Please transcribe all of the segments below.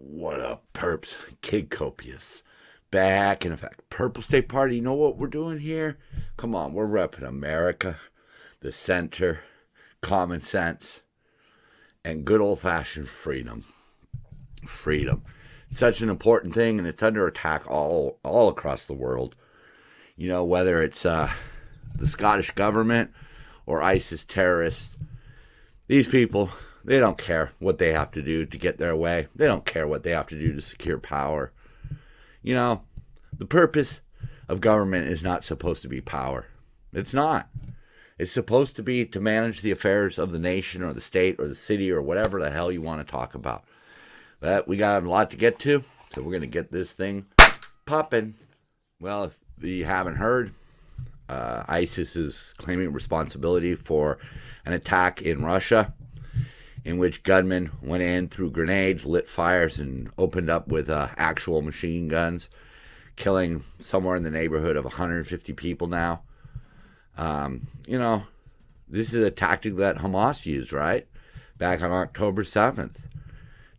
What up, perps? Kid Copious. Back in effect. Purple State Party, you know what we're doing here? Come on, we're repping America, the center, common sense, and good old-fashioned freedom. Freedom. Such an important thing, and it's under attack all across the world. You know, whether it's the Scottish government or ISIS terrorists, these people, they don't care what they have to do to get their way. They don't care what they have to do to secure power. You know, the purpose of government is not supposed to be power. It's not. It's supposed to be to manage the affairs of the nation or the state or the city or whatever the hell you want to talk about. But we got a lot to get to, so we're going to get this thing popping. Well, if you haven't heard, ISIS is claiming responsibility for an attack in Russia in which gunmen went in, threw grenades, lit fires, and opened up with actual machine guns, killing somewhere in the neighborhood of 150 people now. You know, this is a tactic that Hamas used, right? Back on October 7th.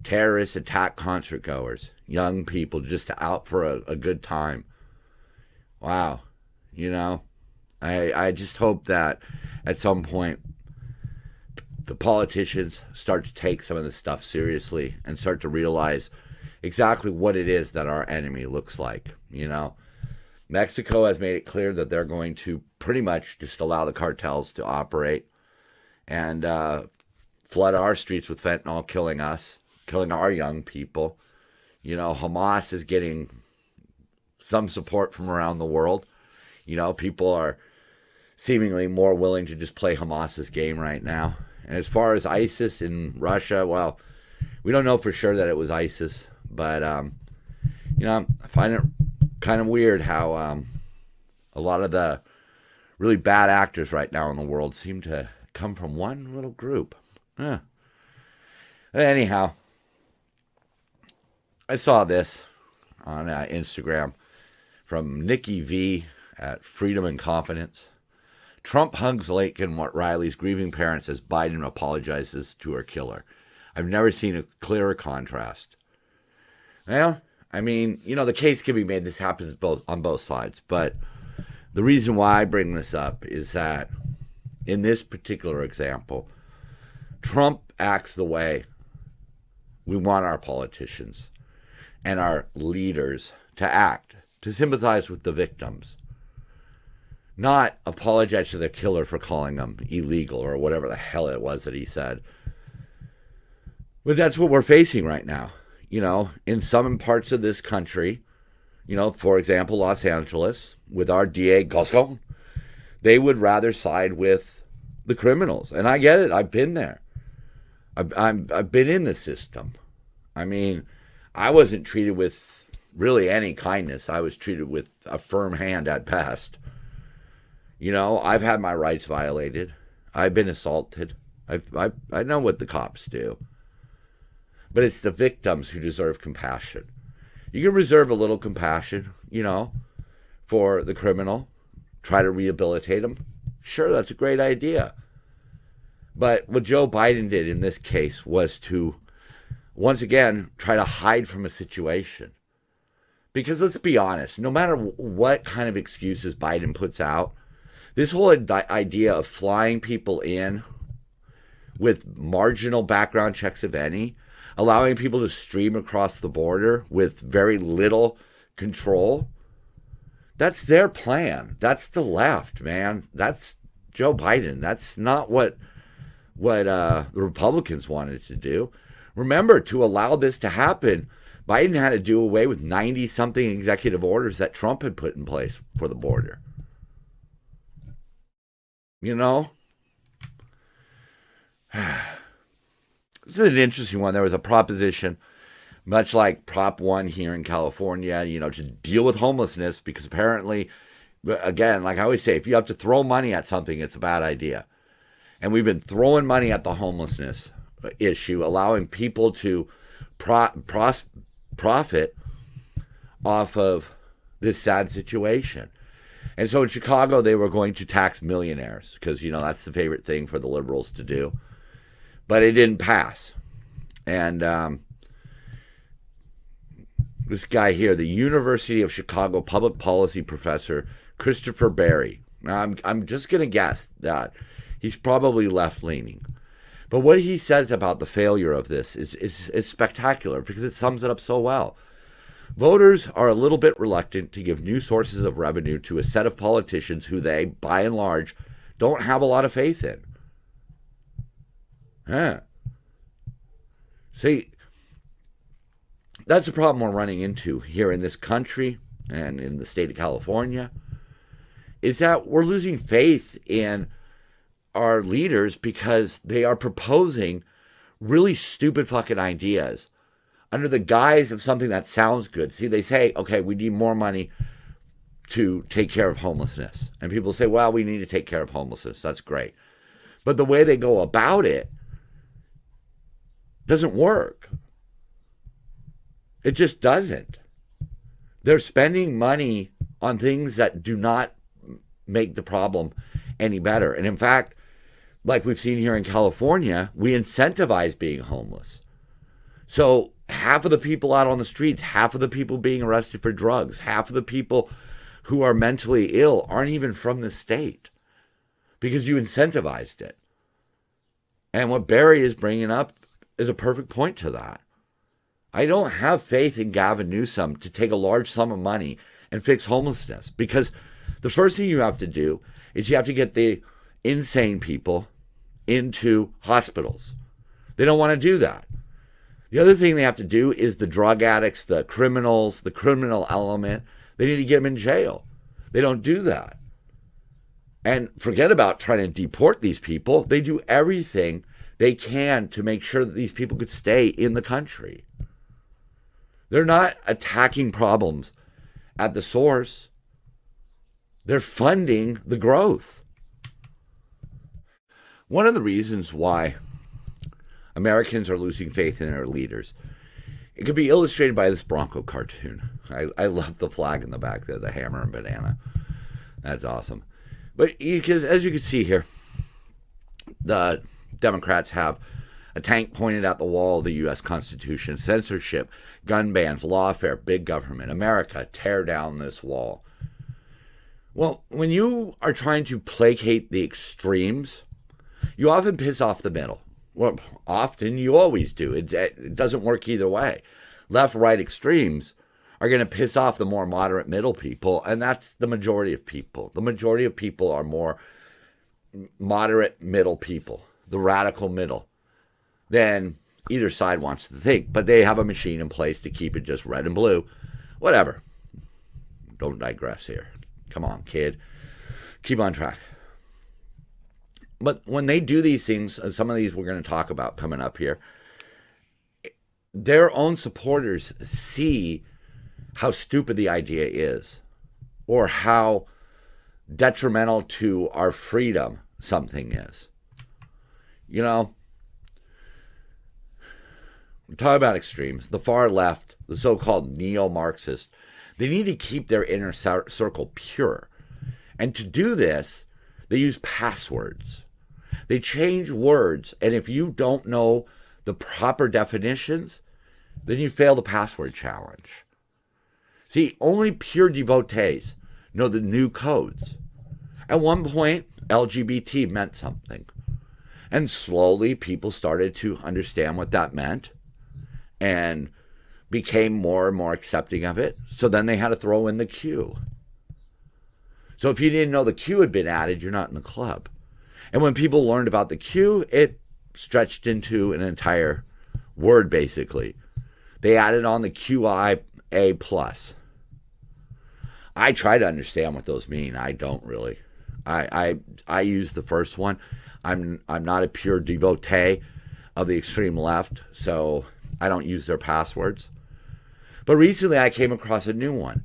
Terrorists attack concert goers, young people just out for a good time. Wow. You know, I just hope that at some point the politicians start to take some of this stuff seriously and start to realize exactly what it is that our enemy looks like. You know, Mexico has made it clear that they're going to pretty much just allow the cartels to operate and flood our streets with fentanyl, killing us, killing our young people. You know, Hamas is getting some support from around the world. You know, people are seemingly more willing to just play Hamas's game right now. And as far as ISIS in Russia, well, we don't know for sure that it was ISIS, but, you know, I find it kind of weird how a lot of the really bad actors right now in the world seem to come from one little group. Anyhow, I saw this on Instagram from Nikki V at Freedom and Confidence. Trump hugs Laken Riley's grieving parents as Biden apologizes to her killer. I've never seen a clearer contrast. Well, I mean, you know, the case can be made. This happens on both sides. But the reason why I bring this up is that in this particular example, Trump acts the way we want our politicians and our leaders to act, to sympathize with the victims. Not apologize to the killer for calling them illegal or whatever the hell it was that he said. But that's what we're facing right now. You know, in some parts of this country, you know, for example, Los Angeles, with our DA, Gascon, they would rather side with the criminals. And I get it. I've been there. I've been in the system. I mean, I wasn't treated with really any kindness. I was treated with a firm hand at best. You know, I've had my rights violated. I've been assaulted. I know what the cops do. But it's the victims who deserve compassion. You can reserve a little compassion, you know, for the criminal. Try to rehabilitate them. Sure, that's a great idea. But what Joe Biden did in this case was to, once again, try to hide from a situation. Because let's be honest, no matter what kind of excuses Biden puts out, this whole idea of flying people in with marginal background checks, if any, allowing people to stream across the border with very little control, that's their plan. That's the left, man. That's Joe Biden. That's not what the Republicans wanted to do. Remember, to allow this to happen, Biden had to do away with 90-something executive orders that Trump had put in place for the border. You know? This is an interesting one. There was a proposition, much like Prop 1 here in California, you know, to deal with homelessness, because apparently, again, like I always say, if you have to throw money at something, it's a bad idea. And we've been throwing money at the homelessness issue, allowing people to profit off of this sad situation. And so in Chicago, they were going to tax millionaires because, you know, that's the favorite thing for the liberals to do. But it didn't pass. And This guy here, the University of Chicago public policy professor, Christopher Berry. Now, I'm just going to guess that he's probably left-leaning. But what he says about the failure of this is spectacular because it sums it up so well. Voters are a little bit reluctant to give new sources of revenue to a set of politicians who they, by and large, don't have a lot of faith in. Huh. See, that's the problem we're running into here in this country and in the state of California, is that we're losing faith in our leaders because they are proposing really stupid fucking ideas under the guise of something that sounds good. See, they say, okay, we need more money to take care of homelessness. And people say, well, we need to take care of homelessness. That's great. But the way they go about it doesn't work. It just doesn't. They're spending money on things that do not make the problem any better. And in fact, like we've seen here in California, we incentivize being homeless. So half of the people out on the streets, half of the people being arrested for drugs, half of the people who are mentally ill aren't even from the state because you incentivized it. And what Barry is bringing up is a perfect point to that. I don't have faith in Gavin Newsom to take a large sum of money and fix homelessness, because the first thing you have to do is you have to get the insane people into hospitals. They don't want to do that. The other thing they have to do is the drug addicts, the criminals, the criminal element. They need to get them in jail. They don't do that. And forget about trying to deport these people. They do everything they can to make sure that these people could stay in the country. They're not attacking problems at the source. They're funding the growth. One of the reasons why Americans are losing faith in their leaders, it could be illustrated by this Bronco cartoon. I love the flag in the back there, the hammer and banana. That's awesome. But because as you can see here, the Democrats have a tank pointed at the wall of the U.S. Constitution, censorship, gun bans, lawfare, big government. America, tear down this wall. Well, when you are trying to placate the extremes, you often piss off the middle. Well, often, you always do. It doesn't work either way. Left, right extremes are going to piss off the more moderate middle people, and that's the majority of people. The majority of people are more moderate middle people, the radical middle, than either side wants to think. But they have a machine in place to keep it just red and blue. Whatever. Don't digress here. Come on, kid. Keep on track. But when they do these things, some of these we're going to talk about coming up here, their own supporters see how stupid the idea is, or how detrimental to our freedom something is. You know, we're talking about extremes. The far left, the so-called neo-Marxists, they need to keep their inner circle pure. And to do this, they use passwords. They change words, and if you don't know the proper definitions, then you fail the password challenge. See, only pure devotees know the new codes. At one point, LGBT meant something. And slowly, people started to understand what that meant and became more and more accepting of it. So then they had to throw in the Q. So if you didn't know the Q had been added, you're not in the club. And when people learned about the Q, it stretched into an entire word, basically. They added on the QIA+. I try to understand what those mean. I don't really. I use the first one. I'm not a pure devotee of the extreme left, so I don't use their passwords. But recently I came across a new one.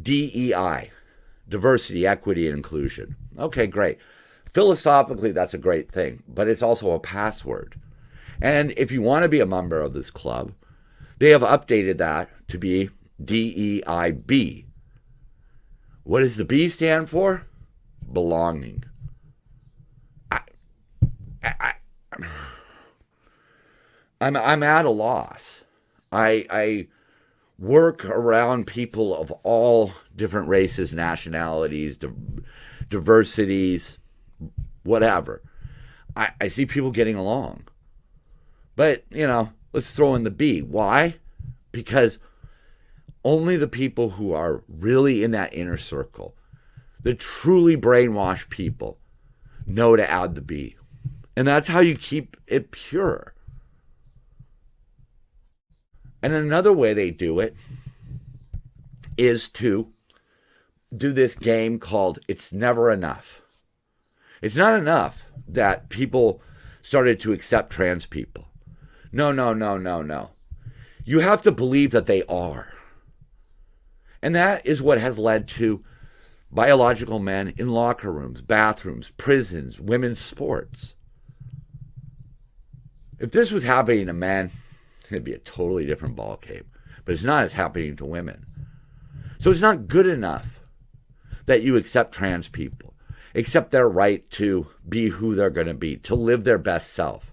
DEI. Diversity, equity, and inclusion. Okay, great. Philosophically, that's a great thing, but it's also a password. And if you want to be a member of this club, they have updated that to be DEIB. What does the B stand for? Belonging. I'm at a loss. I work around people of all different races, nationalities, diversities, whatever. I see people getting along. But, let's throw in the B. Why? Because only the people who are really in that inner circle, the truly brainwashed people, know to add the B. And that's how you keep it pure. And another way they do it is to do this game called It's Never Enough. It's not enough that people started to accept trans people. No. You have to believe that they are. And that is what has led to biological men in locker rooms, bathrooms, prisons, women's sports. If this was happening to men, it'd be a totally different ballgame. But it's not. It's happening to women. So it's not good enough that you accept trans people, accept their right to be who they're going to be, to live their best self.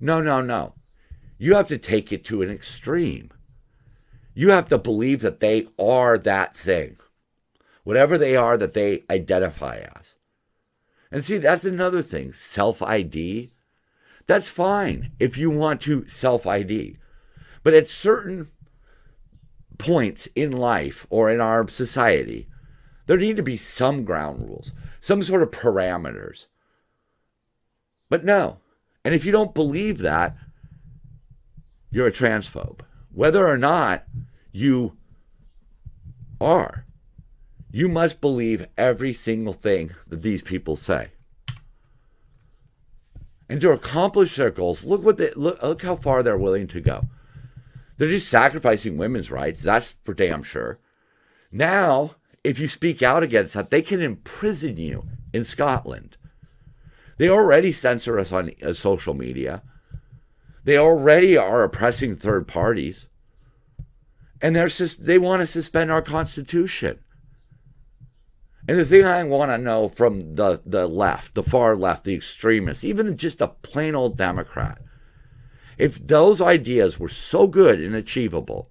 No. You have to take it to an extreme. You have to believe that they are that thing, whatever they are that they identify as. And see, that's another thing. Self-ID. That's fine if you want to self-ID. But at certain points in life or in our society, there need to be some ground rules, some sort of parameters. But no. And if you don't believe that, you're a transphobe. Whether or not you are, you must believe every single thing that these people say. And to accomplish their goals, look how far they're willing to go. They're just sacrificing women's rights. That's for damn sure. Now, if you speak out against that, they can imprison you in Scotland. They already censor us on social media. They already are oppressing third parties. And they want to suspend our Constitution. And the thing I want to know from the left, the far left, the extremists, even just a plain old Democrat, if those ideas were so good and achievable,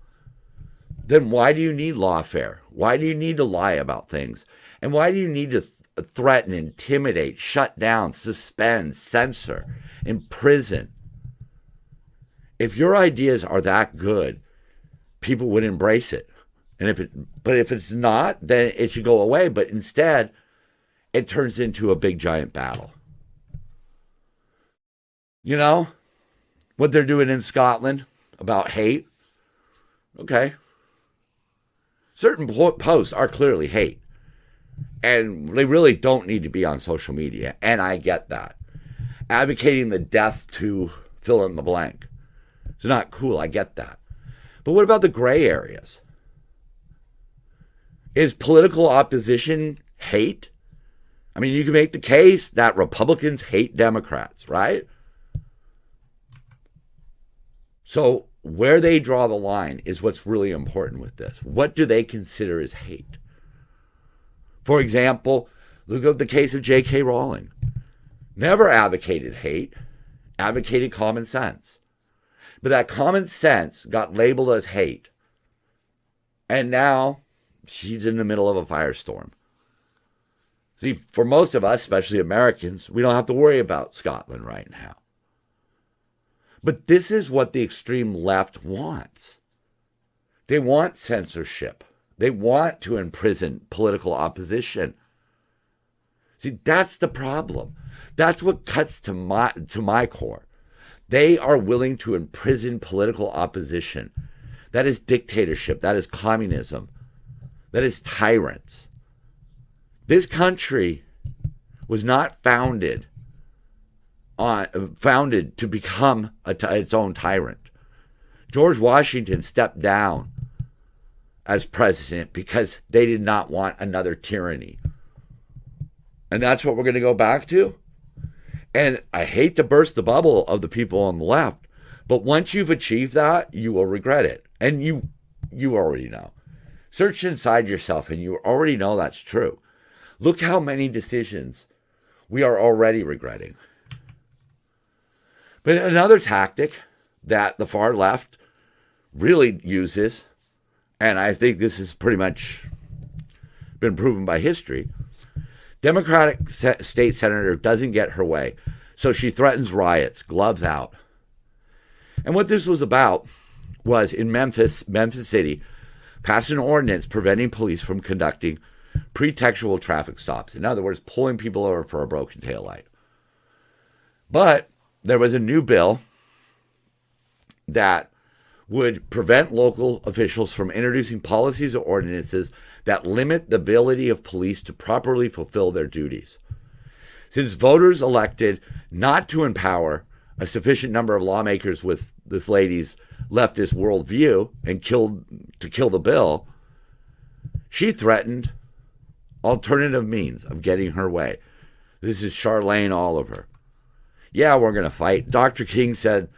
then why do you need lawfare? Why do you need to lie about things? And why do you need to threaten, intimidate, shut down, suspend, censor, imprison? If your ideas are that good, people would embrace it. And if it's not, then it should go away. But instead, it turns into a big giant battle. You know what they're doing in Scotland about hate? Okay. Certain posts are clearly hate. And they really don't need to be on social media. And I get that. Advocating the death to fill in the blank. It's not cool. I get that. But what about the gray areas? Is political opposition hate? I mean, you can make the case that Republicans hate Democrats, right? So where they draw the line is what's really important with this. What do they consider as hate? For example, look at the case of J.K. Rowling. Never advocated hate, advocated common sense. But that common sense got labeled as hate. And now she's in the middle of a firestorm. See, for most of us, especially Americans, we don't have to worry about Scotland right now. But this is what the extreme left wants. They want censorship. They want to imprison political opposition. See, that's the problem. That's what cuts to my core. They are willing to imprison political opposition. That is dictatorship. That is communism. That is tyrants. This country was not founded to become its own tyrant. George Washington stepped down as president because they did not want another tyranny. And that's what we're going to go back to. And I hate to burst the bubble of the people on the left, but once you've achieved that, you will regret it. And you already know. Search inside yourself and you already know that's true. Look how many decisions we are already regretting. But another tactic that the far left really uses, and I think this has pretty much been proven by history, Democratic state senator doesn't get her way, so she threatens riots, gloves out. And what this was about was in Memphis City, passed an ordinance preventing police from conducting pretextual traffic stops. In other words, pulling people over for a broken taillight. But there was a new bill that would prevent local officials from introducing policies or ordinances that limit the ability of police to properly fulfill their duties. Since voters elected not to empower a sufficient number of lawmakers with this lady's leftist worldview and kill the bill, she threatened alternative means of getting her way. This is Charlene Oliver. Yeah, we're going to fight. Dr. King said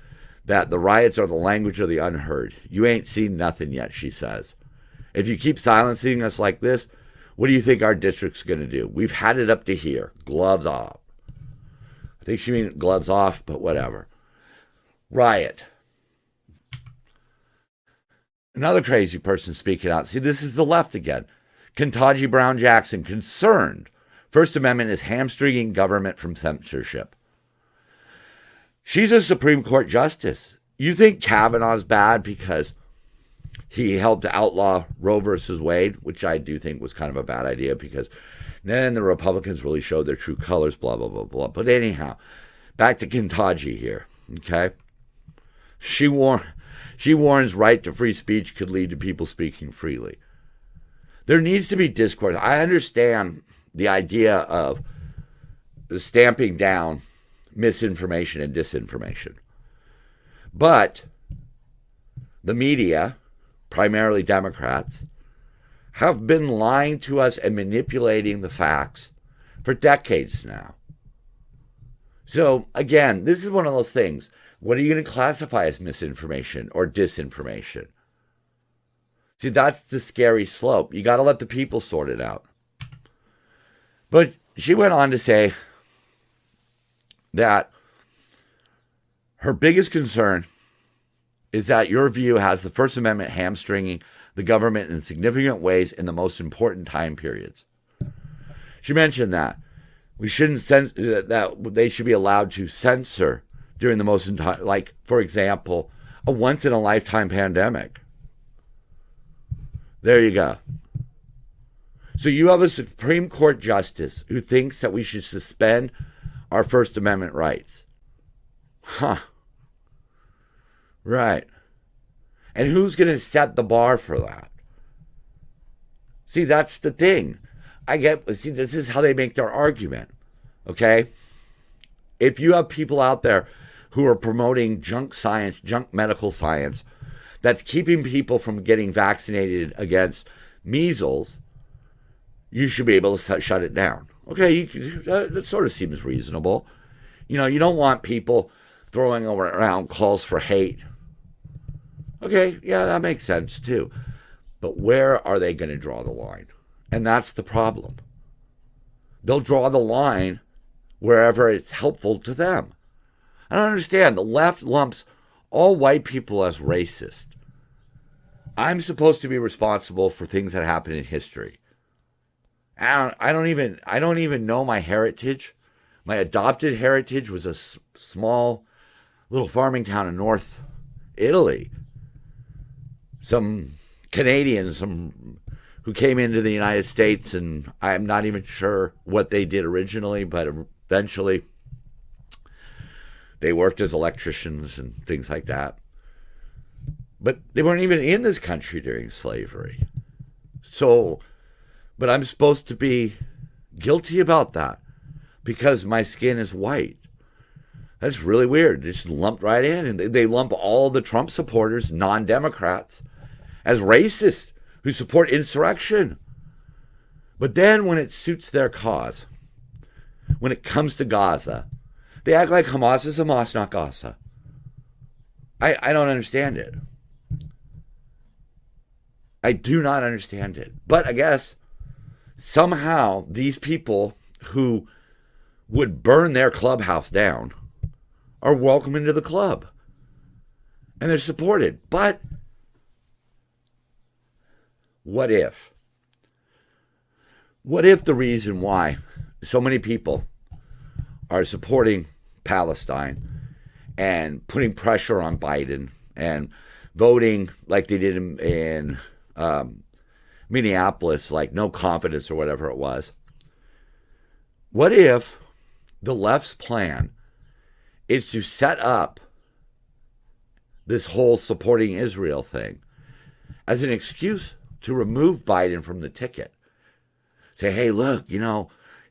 that the riots are the language of the unheard. You ain't seen nothing yet, she says. If you keep silencing us like this, what do you think our district's going to do? We've had it up to here. Gloves off. I think she means gloves off, but whatever. Riot. Another crazy person speaking out. See, this is the left again. Ketanji Brown Jackson, concerned First Amendment is hamstringing government from censorship. She's a Supreme Court justice. You think Kavanaugh's bad because he helped to outlaw Roe versus Wade, which I do think was kind of a bad idea because then the Republicans really showed their true colors, blah, blah, blah, blah. But anyhow, back to Ketanji here, okay? She warns right to free speech could lead to people speaking freely. There needs to be discourse. I understand the idea of stamping down misinformation and disinformation. But the media, primarily Democrats, have been lying to us and manipulating the facts for decades now. So, again, this is one of those things. What are you going to classify as misinformation or disinformation? See, that's the scary slope. You got to let the people sort it out. But she went on to say that her biggest concern is that your view has the First Amendment hamstringing the government in significant ways in the most important time periods. She mentioned that we shouldn't that they should be allowed to censor during the most, like, for example, a once-in-a-lifetime pandemic. There you go. So you have a Supreme Court justice who thinks that we should suspend our First Amendment rights. Huh. Right. And who's going to set the bar for that? See, that's the thing. This is how they make their argument. Okay? If you have people out there who are promoting junk science, junk medical science, that's keeping people from getting vaccinated against measles, you should be able to shut it down. Okay, that sort of seems reasonable. You know, you don't want people throwing around calls for hate. Okay, yeah, that makes sense too. But where are they going to draw the line? And that's the problem. They'll draw the line wherever it's helpful to them. I don't understand. The left lumps all white people as racist. I'm supposed to be responsible for things that happen in history. I don't even know my heritage. My adopted heritage was a small little farming town in North Italy. Some Canadians who came into the United States, and I'm not even sure what they did originally, but eventually they worked as electricians and things like that. But they weren't even in this country during slavery. So, but I'm supposed to be guilty about that because my skin is white. That's really weird. They just lumped right in, and they lump all the Trump supporters, non-Democrats, as racist who support insurrection. But then when it suits their cause, when it comes to Gaza, they act like Hamas is Hamas, not Gaza. I don't understand it. I do not understand it. But I guess somehow these people who would burn their clubhouse down are welcome into the club. And they're supported. But What if? What if the reason why so many people are supporting Palestine and putting pressure on Biden and voting like they did in Minneapolis, like no confidence or whatever it was? What if the left's plan is to set up this whole supporting Israel thing as an excuse to remove Biden from the ticket? Say, hey, look,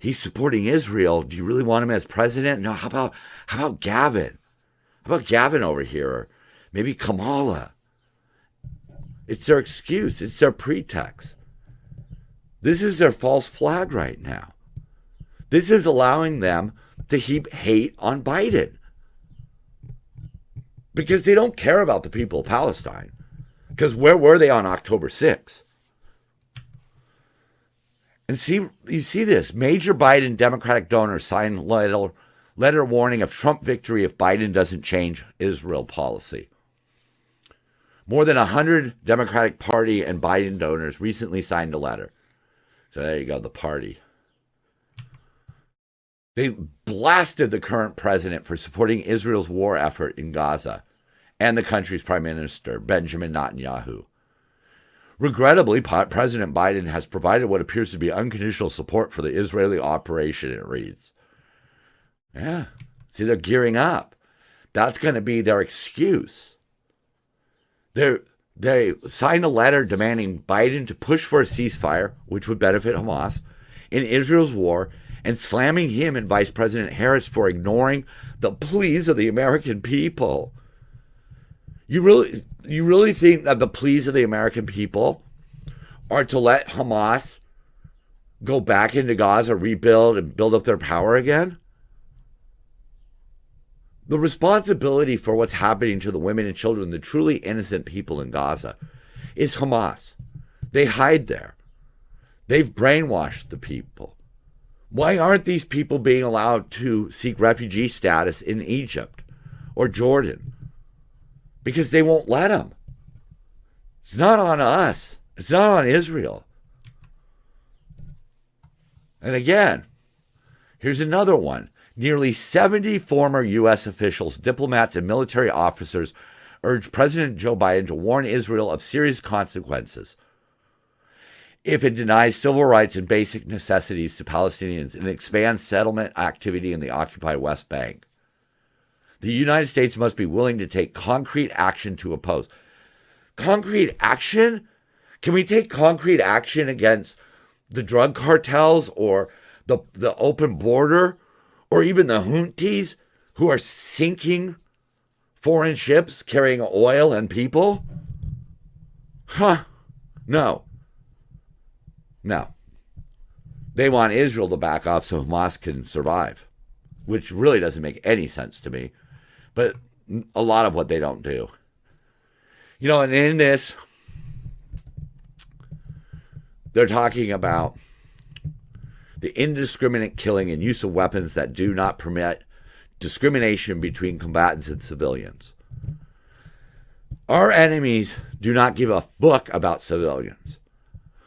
he's supporting Israel. Do you really want him as president? No, how about Gavin? How about Gavin over here? Or maybe Kamala. It's their excuse. It's their pretext. This is their false flag right now. This is allowing them to heap hate on Biden. Because they don't care about the people of Palestine. Because where were they on October 6th? And you see this. Major Biden Democratic donors sign letter warning of Trump victory if Biden doesn't change Israel policy. More than 100 Democratic Party and Biden donors recently signed a letter. So there you go, the party. They blasted the current president for supporting Israel's war effort in Gaza and the country's prime minister, Benjamin Netanyahu. Regrettably, President Biden has provided what appears to be unconditional support for the Israeli operation, it reads. Yeah, see, they're gearing up. That's going to be their excuse. They signed a letter demanding Biden to push for a ceasefire, which would benefit Hamas, in Israel's war, and slamming him and Vice President Harris for ignoring the pleas of the American people. You really think that the pleas of the American people are to let Hamas go back into Gaza, rebuild, and build up their power again? The responsibility for what's happening to the women and children, the truly innocent people in Gaza, is Hamas. They hide there. They've brainwashed the people. Why aren't these people being allowed to seek refugee status in Egypt or Jordan? Because they won't let them. It's not on us. It's not on Israel. And again, here's another one. Nearly 70 former U.S. officials, diplomats, and military officers urged President Joe Biden to warn Israel of serious consequences if it denies civil rights and basic necessities to Palestinians and expands settlement activity in the occupied West Bank. The United States must be willing to take concrete action to oppose. Concrete action? Can we take concrete action against the drug cartels or the open border or even the Houthis who are sinking foreign ships carrying oil and people? No. They want Israel to back off so Hamas can survive, which really doesn't make any sense to me. But a lot of what they don't do. And in this, they're talking about the indiscriminate killing and use of weapons that do not permit discrimination between combatants and civilians. Our enemies do not give a fuck about civilians.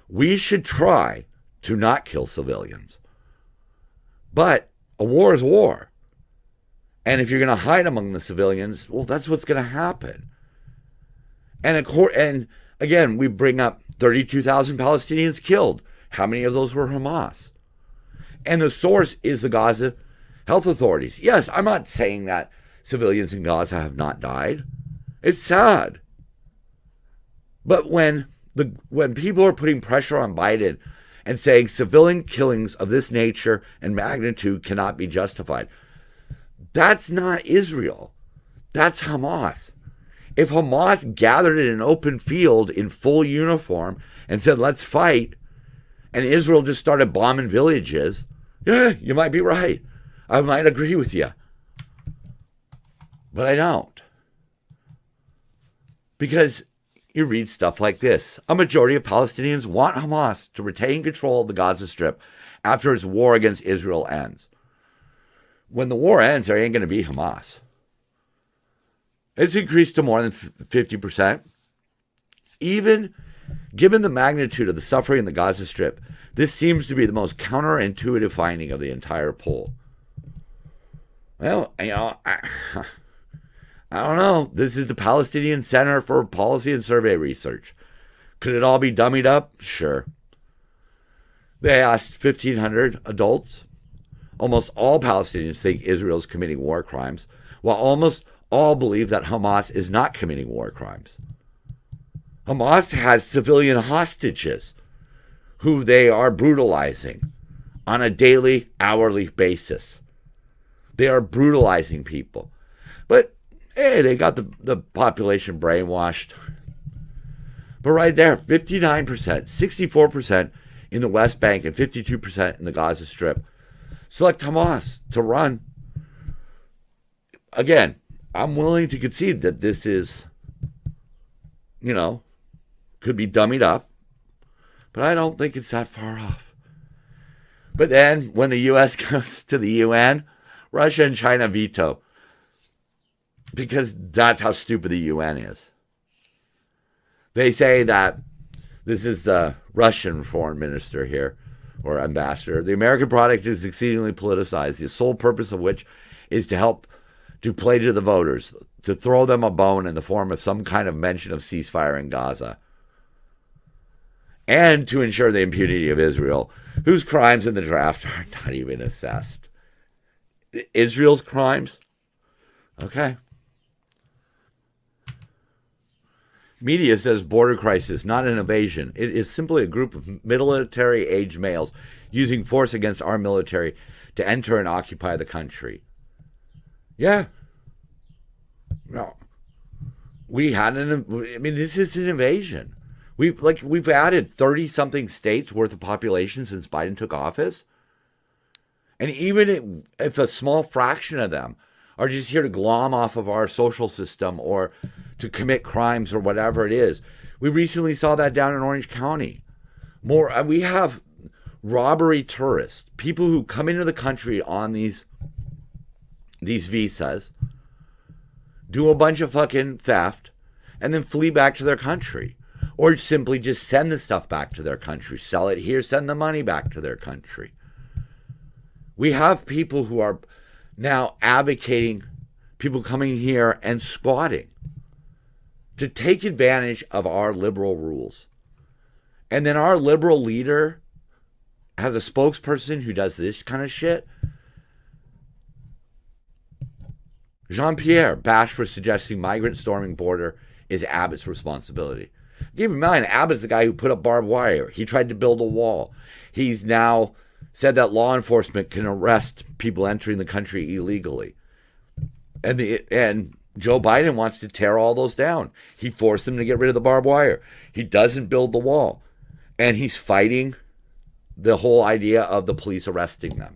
We should try to not kill civilians. But a war is war. And if you're going to hide among the civilians, well, that's what's going to happen. And again, we bring up 32,000 Palestinians killed. How many of those were Hamas? And the source is the Gaza health authorities. Yes, I'm not saying that civilians in Gaza have not died. It's sad. But when people are putting pressure on Biden and saying civilian killings of this nature and magnitude cannot be justified, that's not Israel. That's Hamas. If Hamas gathered in an open field in full uniform and said, let's fight, and Israel just started bombing villages, yeah, you might be right. I might agree with you. But I don't. Because you read stuff like this. A majority of Palestinians want Hamas to retain control of the Gaza Strip after its war against Israel ends. When the war ends, there ain't going to be Hamas. It's increased to more than 50%. Even Given the magnitude of the suffering in the Gaza Strip, this seems to be the most counterintuitive finding of the entire poll. Well, I don't know. This is the Palestinian Center for Policy and Survey Research. Could it all be dummied up? Sure. They asked 1,500 adults. Almost all Palestinians think Israel is committing war crimes, while almost all believe that Hamas is not committing war crimes. Hamas has civilian hostages who they are brutalizing on a daily, hourly basis. They are brutalizing people. But, hey, they got the population brainwashed. But right there, 59%, 64% in the West Bank and 52% in the Gaza Strip select Hamas to run. Again, I'm willing to concede that this is, could be dummied up, but I don't think it's that far off. But then when the U.S. goes to the UN, Russia and China veto, because that's how stupid the UN is. They say that, this is the Russian foreign minister here, or ambassador, the American product is exceedingly politicized, the sole purpose of which is to help to play to the voters, to throw them a bone in the form of some kind of mention of ceasefire in Gaza, and to ensure the impunity of Israel, whose crimes in the draft are not even assessed. Israel's crimes? Okay. Media says border crisis, not an invasion. It is simply a group of military-age males using force against our military to enter and occupy the country. Yeah. No. This is an invasion. We've added 30-something states worth of population since Biden took office. And even if a small fraction of them are just here to glom off of our social system or to commit crimes or whatever it is. We recently saw that down in Orange County. We have robbery tourists, people who come into the country on these visas, do a bunch of fucking theft, and then flee back to their country. Or simply just send the stuff back to their country, sell it here, send the money back to their country. We have people who are now advocating people coming here and squatting to take advantage of our liberal rules. And then our liberal leader has a spokesperson who does this kind of shit. Jean-Pierre bashed for suggesting migrant storming border is Abbott's responsibility. Keep in mind, Abbott's the guy who put up barbed wire. He tried to build a wall. He's now said that law enforcement can arrest people entering the country illegally. And Joe Biden wants to tear all those down. He forced them to get rid of the barbed wire. He doesn't build the wall. And he's fighting the whole idea of the police arresting them.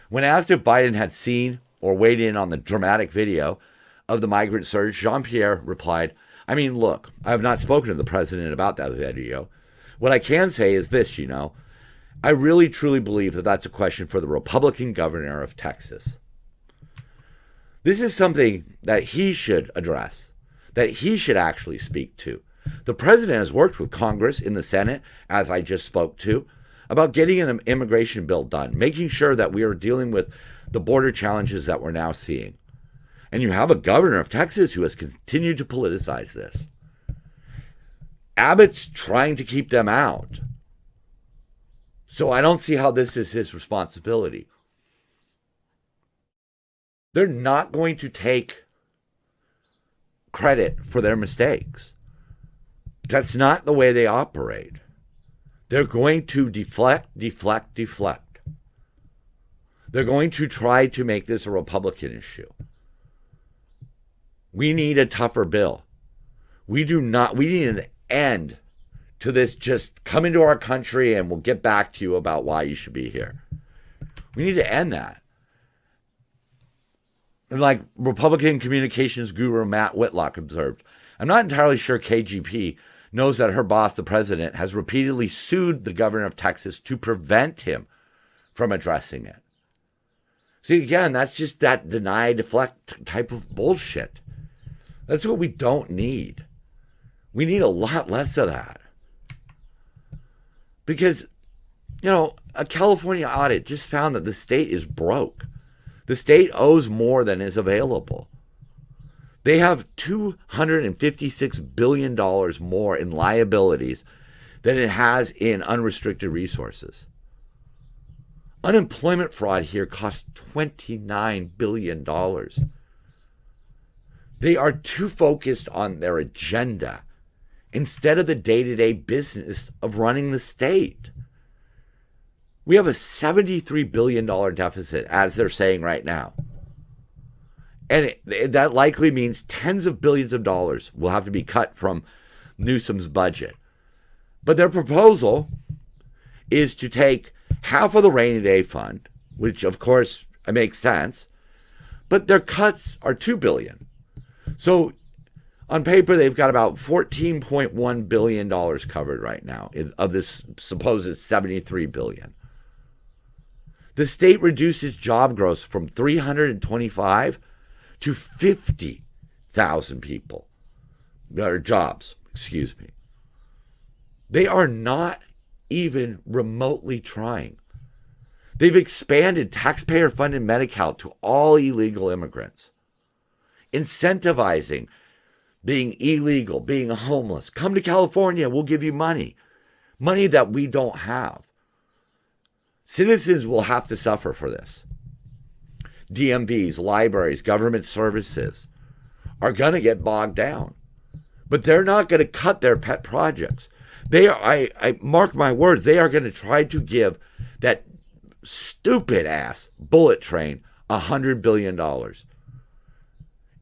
When asked if Biden had seen or weighed in on the dramatic video of the migrant surge, Jean-Pierre replied, look, I have not spoken to the president about that video. What I can say is this, I really truly believe that that's a question for the Republican governor of Texas. This is something that he should address, that he should actually speak to. The president has worked with Congress in the Senate, as I just spoke to, about getting an immigration bill done, making sure that we are dealing with the border challenges that we're now seeing. And you have a governor of Texas who has continued to politicize this. Abbott's trying to keep them out. So I don't see how this is his responsibility. They're not going to take credit for their mistakes. That's not the way they operate. They're going to deflect. They're going to try to make this a Republican issue. We need a tougher bill. We need an end to this just come into our country and we'll get back to you about why you should be here. We need to end that. And like Republican communications guru Matt Whitlock observed, I'm not entirely sure KGP knows that her boss, the president, has repeatedly sued the governor of Texas to prevent him from addressing it. See, again, that's just that deny, deflect type of bullshit. That's what we don't need. We need a lot less of that. Because, a California audit just found that the state is broke. The state owes more than is available. They have $256 billion more in liabilities than it has in unrestricted resources. Unemployment fraud here costs $29 billion. They are too focused on their agenda instead of the day-to-day business of running the state. We have a $73 billion deficit, as they're saying right now. And that likely means tens of billions of dollars will have to be cut from Newsom's budget. But their proposal is to take half of the rainy day fund, which of course makes sense, but their cuts are $2 billion. So on paper, they've got about $14.1 billion covered right now of this supposed $73 billion. The state reduces job growth from 325 to 50,000 people, or jobs, excuse me. They are not even remotely trying. They've expanded taxpayer-funded Medi-Cal to all illegal immigrants, incentivizing being illegal, being homeless. Come to California, we'll give you money that we don't have. Citizens will have to suffer for this. DMVs, libraries, government services are going to get bogged down. But they're not going to cut their pet projects. I mark my words, they are going to try to give that stupid ass bullet train $100 billion.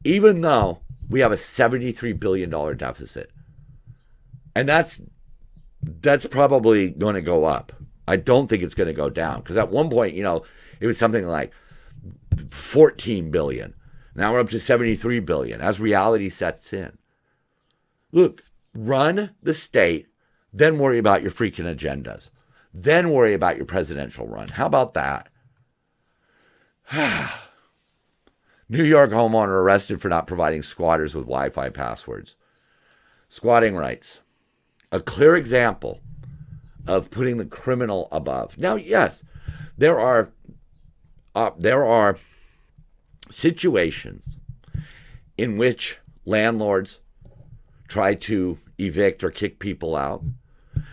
Even though we have a $73 billion deficit. And that's probably going to go up. I don't think it's going to go down. Because at one point, it was something like 14 billion. Now we're up to 73 billion as reality sets in. Look, run the state, then worry about your freaking agendas. Then worry about your presidential run. How about that? New York homeowner arrested for not providing squatters with Wi-Fi passwords. Squatting rights. A clear example of putting the criminal above. Now, yes, there are situations in which landlords try to evict or kick people out.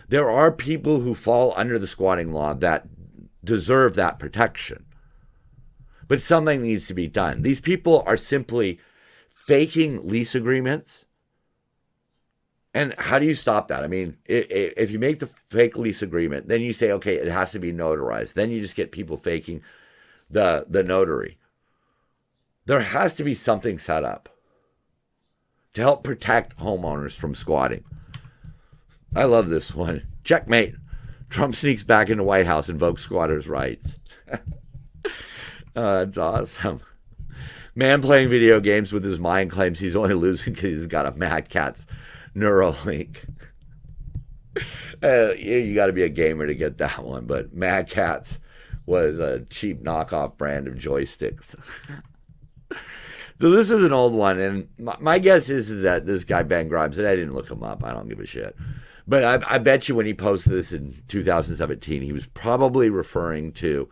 There are people who fall under the squatting law that deserve that protection. But something needs to be done. These people are simply faking lease agreements. And how do you stop that? I mean, if you make the fake lease agreement, then you say, okay, it has to be notarized. Then you just get people faking the notary. There has to be something set up to help protect homeowners from squatting. I love this one. Checkmate. Trump sneaks back into White House, invokes squatters' rights. That's awesome. Man playing video games with his mind claims he's only losing because he's got a Mad Catz Neuralink. You got to be a gamer to get that one, but Mad Catz was a cheap knockoff brand of joysticks. So this is an old one, and my guess is that this guy Ben Grimes, and I didn't look him up, I don't give a shit, but I bet you when he posted this in 2017, he was probably referring to,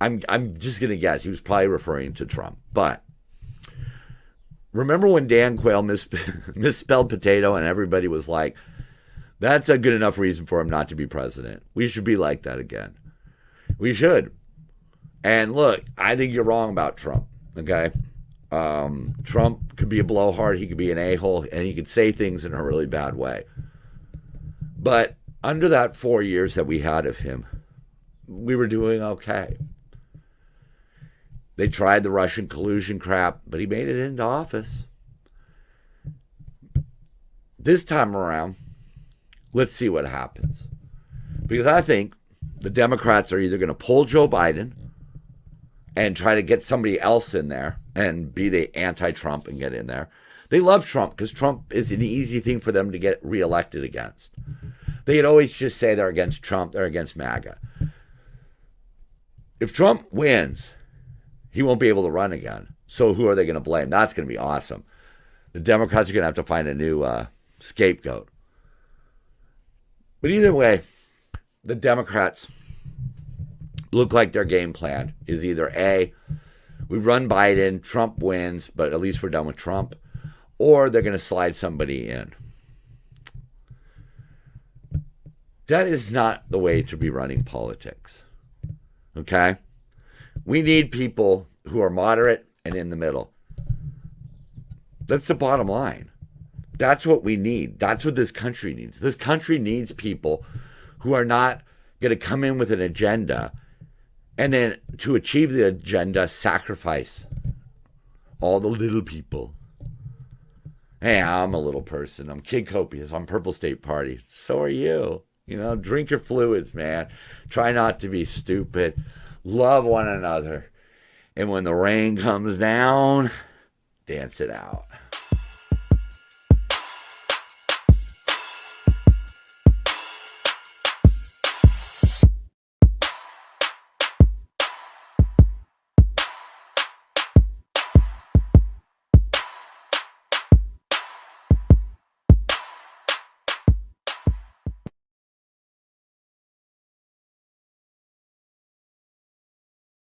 I'm just going to guess, he was probably referring to Trump. But remember when Dan Quayle misspelled potato and everybody was like, that's a good enough reason for him not to be president. We should be like that again. We should. And look, I think you're wrong about Trump, okay? Trump could be a blowhard, he could be an a-hole, and he could say things in a really bad way. But under that 4 years that we had of him, we were doing okay. They tried the Russian collusion crap, but he made it into office. This time around, let's see what happens. Because I think the Democrats are either going to pull Joe Biden and try to get somebody else in there and be the anti-Trump and get in there. They love Trump because Trump is an easy thing for them to get reelected against. They'd always just say they're against Trump, they're against MAGA. If Trump wins, he won't be able to run again. So who are they going to blame? That's going to be awesome. The Democrats are going to have to find a new scapegoat. But either way, the Democrats look like their game plan is either A, we run Biden, Trump wins, but at least we're done with Trump, or they're going to slide somebody in. That is not the way to be running politics. Okay? We need people who are moderate and in the middle. That's the bottom line. That's what we need. That's what this country needs. This country needs people who are not going to come in with an agenda and then to achieve the agenda, sacrifice all the little people. Hey, I'm a little person. I'm Kid Copious. I'm Purple State Party. So are you. You know, drink your fluids, man. Try not to be stupid. Love one another. And when the rain comes down, dance it out.